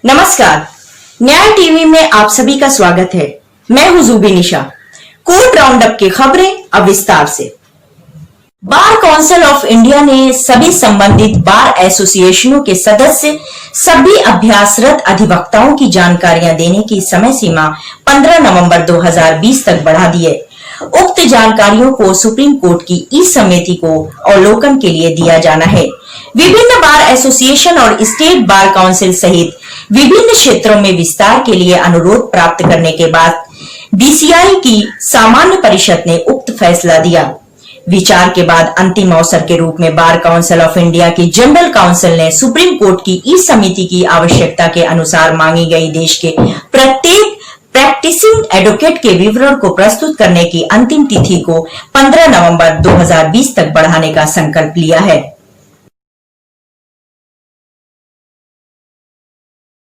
नमस्कार, न्याय टीवी में आप सभी का स्वागत है। मैं हूं जूबी निशा। कोर्ट राउंडअप की खबरें अब विस्तार से। बार काउंसिल ऑफ इंडिया ने सभी संबंधित बार एसोसिएशनों के सदस्य सभी अभ्यासरत अधिवक्ताओं की जानकारियां देने की समय सीमा 15 नवंबर 2020 तक बढ़ा दी है। उक्त जानकारियों को सुप्रीम कोर्ट की ई समिति को अवलोकन के लिए दिया जाना है। विभिन्न बार एसोसिएशन और स्टेट बार काउंसिल सहित विभिन्न क्षेत्रों में विस्तार के लिए अनुरोध प्राप्त करने के बाद बीसीआई की सामान्य परिषद ने उक्त फैसला दिया। विचार के बाद अंतिम अवसर के रूप में बार काउंसिल ऑफ इंडिया की जनरल काउंसिल ने सुप्रीम कोर्ट की ई समिति की आवश्यकता के अनुसार मांगी गई देश के प्रत्येक प्रैक्टिसिंग एडवोकेट के विवरण को प्रस्तुत करने की अंतिम तिथि को 15 नवंबर 2020 तक बढ़ाने का संकल्प लिया है।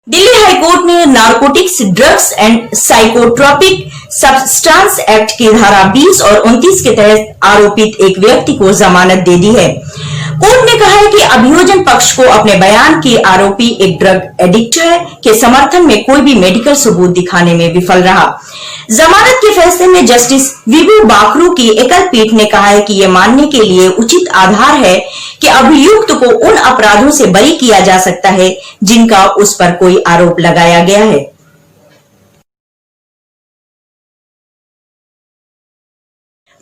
दिल्ली हाईकोर्ट ने narcotics, drugs and psychotropic substance act की धारा 20 और 29 के तहत आरोपित एक व्यक्ति को जमानत दे दी है। कोर्ट ने कहा है कि अभियोजन पक्ष को अपने बयान की आरोपी एक ड्रग एडिक्ट है के समर्थन में कोई भी मेडिकल सबूत दिखाने में विफल रहा। जमानत के फैसले में जस्टिस विभू बाकरू की एकल पीठ ने कहा है कि यह मानने के लिए उचित आधार है कि अभियुक्त को उन अपराधों से बरी किया जा सकता है जिनका उस पर कोई आरोप लगाया गया है।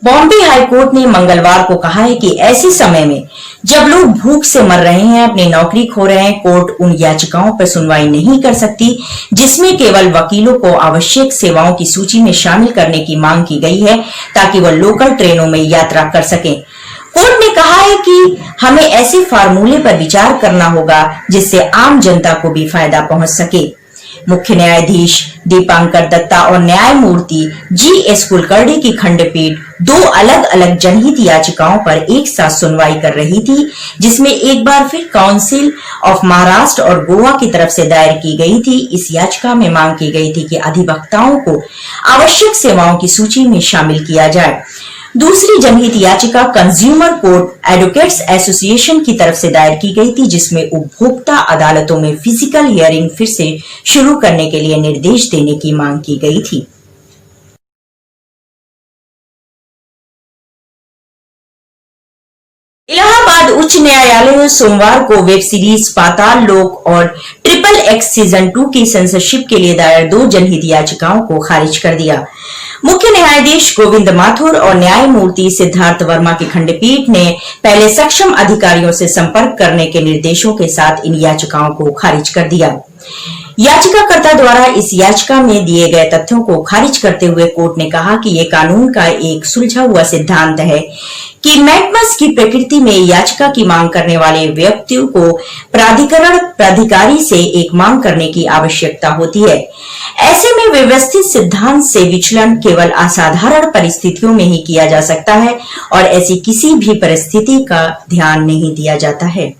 बॉम्बे हाईकोर्ट ने मंगलवार को कहा है कि ऐसे समय में जब लोग भूख से मर रहे हैं, अपनी नौकरी खो रहे हैं, कोर्ट उन याचिकाओं पर सुनवाई नहीं कर सकती जिसमें केवल वकीलों को आवश्यक सेवाओं की सूची में शामिल करने की मांग की गई है ताकि वह लोकल ट्रेनों में यात्रा कर सकें। कोर्ट ने कहा है कि हमें ऐसे फार्मूले पर विचार करना होगा जिससे आम जनता को भी फायदा पहुंच सके। मुख्य न्यायाधीश दीपांकर दत्ता और न्यायमूर्ति जी.एस. कुलकर्णी की खंडपीठ दो अलग अलग जनहित याचिकाओं पर एक साथ सुनवाई कर रही थी, जिसमें एक बार फिर काउंसिल ऑफ महाराष्ट्र और गोवा की तरफ से दायर की गई थी। इस याचिका में मांग की गई थी कि अधिवक्ताओं को आवश्यक सेवाओं की सूची में शामिल किया जाए। दूसरी जनहित याचिका कंज्यूमर कोर्ट एडवोकेट्स एसोसिएशन की तरफ से दायर की गई थी, जिसमें उपभोक्ता अदालतों में फिजिकल हियरिंग फिर से शुरू करने के लिए निर्देश देने की मांग की गई थी। इलाहाबाद उच्च न्यायालय ने सोमवार को वेब सीरीज पाताल लोक और XXX सीजन 2 की सेंसरशिप के लिए दायर दो जनहित याचिकाओं को खारिज कर दिया। मुख्य न्यायाधीश गोविंद माथुर और न्यायमूर्ति सिद्धार्थ वर्मा की खंडपीठ ने पहले सक्षम अधिकारियों से संपर्क करने के निर्देशों के साथ इन याचिकाओं को खारिज कर दिया। याचिकाकर्ता द्वारा इस याचिका में दिए गए तथ्यों को खारिज करते हुए कोर्ट ने कहा कि यह कानून का एक सुलझा हुआ सिद्धांत है कि मैकमस की प्रकृति में याचिका की मांग करने वाले व्यक्तियों को प्राधिकारी से एक मांग करने की आवश्यकता होती है। ऐसे में व्यवस्थित सिद्धांत से विचलन केवल असाधारण परिस्थितियों में ही किया जा सकता है और ऐसी किसी भी परिस्थिति का ध्यान नहीं दिया जाता है।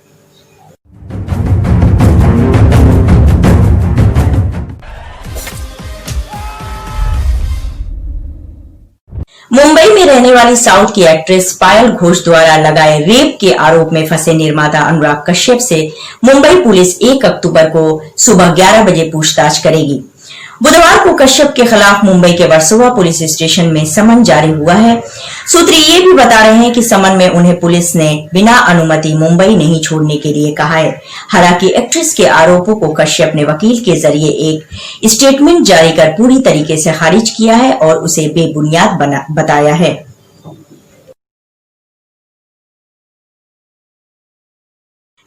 मुंबई में रहने वाली साउथ की एक्ट्रेस पायल घोष द्वारा लगाए रेप के आरोप में फंसे निर्माता अनुराग कश्यप से मुंबई पुलिस 1 अक्टूबर को सुबह 11 बजे पूछताछ करेगी। बुधवार को कश्यप के खिलाफ मुंबई के वर्सोवा पुलिस स्टेशन में समन जारी हुआ है। सूत्र ये भी बता रहे हैं कि समन में उन्हें पुलिस ने बिना अनुमति मुंबई नहीं छोड़ने के लिए कहा है। हालांकि एक्ट्रेस के आरोपों को कश्यप ने वकील के जरिए एक स्टेटमेंट जारी कर पूरी तरीके से खारिज किया है और उसे बेबुनियाद बताया है।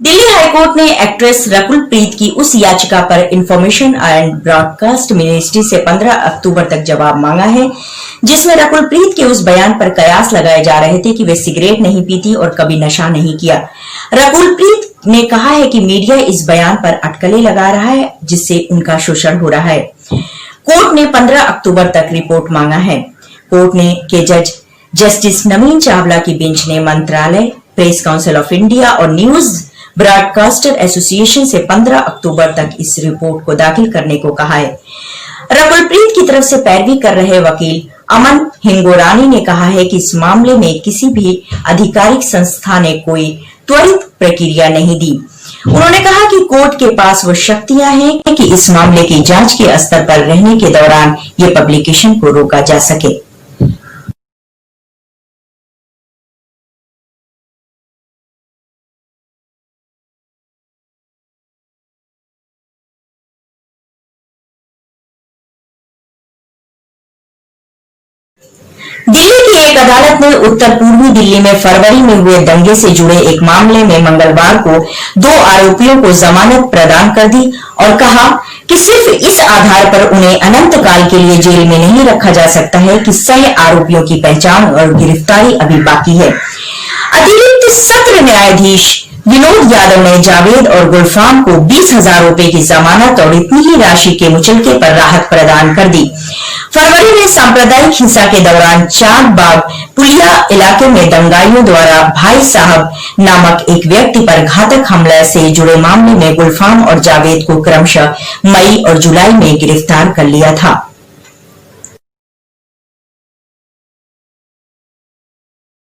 दिल्ली हाईकोर्ट ने एक्ट्रेस रकुल प्रीत की उस याचिका पर इंफॉर्मेशन एंड ब्रॉडकास्ट मिनिस्ट्री से 15 अक्टूबर तक जवाब मांगा है, जिसमें रकुल प्रीत के उस बयान पर कयास लगाए जा रहे थे कि वे सिगरेट नहीं पीती और कभी नशा नहीं किया। रकुल प्रीत ने कहा है कि मीडिया इस बयान पर अटकलें लगा रहा है, जिससे उनका शोषण हो रहा है। कोर्ट ने 15 अक्टूबर तक रिपोर्ट मांगा है। कोर्ट ने के जज जस्टिस नवीन चावला की बेंच ने मंत्रालय, प्रेस काउंसिल ऑफ इंडिया और न्यूज ब्रॉडकास्टर एसोसिएशन से 15 अक्टूबर तक इस रिपोर्ट को दाखिल करने को कहा है। रकुल प्रीत की तरफ से पैरवी कर रहे वकील अमन हिंगोरानी ने कहा है कि इस मामले में किसी भी आधिकारिक संस्था ने कोई त्वरित प्रक्रिया नहीं दी। उन्होंने कहा कि कोर्ट के पास वो शक्तियां हैं कि इस मामले की जांच के स्तर पर रहने के दौरान ये पब्लिकेशन को रोका जा सके। दिल्ली की एक अदालत ने उत्तर पूर्वी दिल्ली में फरवरी में हुए दंगे से जुड़े एक मामले में मंगलवार को 2 आरोपियों को जमानत प्रदान कर दी और कहा कि सिर्फ इस आधार पर उन्हें अनंत काल के लिए जेल में नहीं रखा जा सकता है कि सह आरोपियों की पहचान और गिरफ्तारी अभी बाकी है। अतिरिक्त सत्र न्यायाधीश विनोद यादव ने जावेद और गुलफाम को 20,000 रुपए की जमानत और इतनी ही राशि के मुचलके पर राहत प्रदान कर दी। फरवरी में सांप्रदायिक हिंसा के दौरान चार बाग पुलिया इलाके में दंगाइयों द्वारा भाई साहब नामक एक व्यक्ति पर घातक हमले से जुड़े मामले में गुलफाम और जावेद को क्रमशः मई और जुलाई में गिरफ्तार कर लिया था।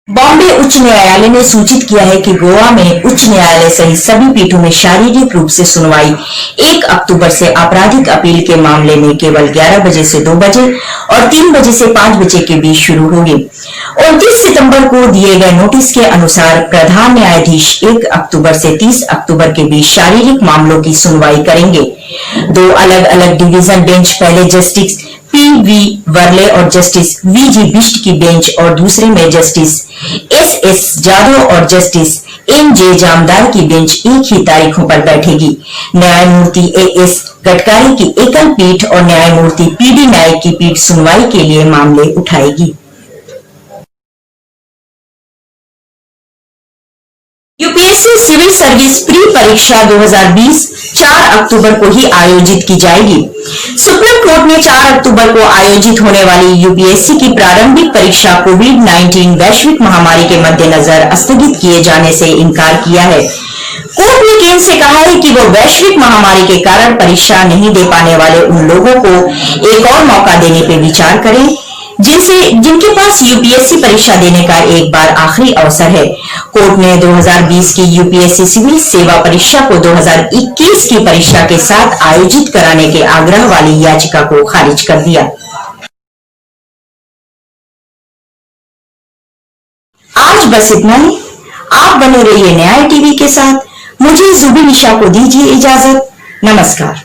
बॉम्बे उच्च न्यायालय ने सूचित किया है कि गोवा में उच्च न्यायालय सहित सभी पीठों में शारीरिक रूप से सुनवाई 1 अक्टूबर से आपराधिक अपील के मामले में केवल 11 बजे से 2 बजे और 3 बजे से 5 बजे के बीच शुरू होगी। 29 सितंबर को दिए गए नोटिस के अनुसार प्रधान न्यायाधीश 1 अक्टूबर से 30 अक्टूबर के बीच शारीरिक मामलों की सुनवाई करेंगे। 2 अलग अलग डिवीजन बेंच पहले जस्टिस पी.वी. वर्ले और जस्टिस वी.जी. बिष्ट की बेंच और दूसरे में जस्टिस एस.एस. जाधव और जस्टिस एम.जे. जामदार की बेंच एक ही तारीखों पर बैठेगी। न्यायमूर्ति ए.एस. गडकरी की एकल पीठ और न्यायमूर्ति पी.डी. नायक की पीठ सुनवाई के लिए मामले उठाएगी। यूपीएससी सिविल सर्विस प्री परीक्षा 2020 4 अक्टूबर को ही आयोजित की जाएगी। सुप्रीम कोर्ट ने 4 अक्टूबर को आयोजित होने वाली यूपीएससी की प्रारंभिक परीक्षा कोविड-19 वैश्विक महामारी के मद्देनजर स्थगित किए जाने से इनकार किया है। कोर्ट ने केंद्र से कहा है कि वो वैश्विक महामारी के कारण परीक्षा नहीं दे पाने वाले उन लोगों को एक और मौका देने पर विचार करें जिनके पास यूपीएससी परीक्षा देने का एक बार आखिरी अवसर है। कोर्ट ने 2020 की यूपीएससी सिविल सेवा परीक्षा को 2021 की परीक्षा के साथ आयोजित कराने के आग्रह वाली याचिका को खारिज कर दिया। आज बस इतना ही। आप बने रहिए न्याय टीवी के साथ। मुझे जुबी निशा को दीजिए इजाजत। नमस्कार।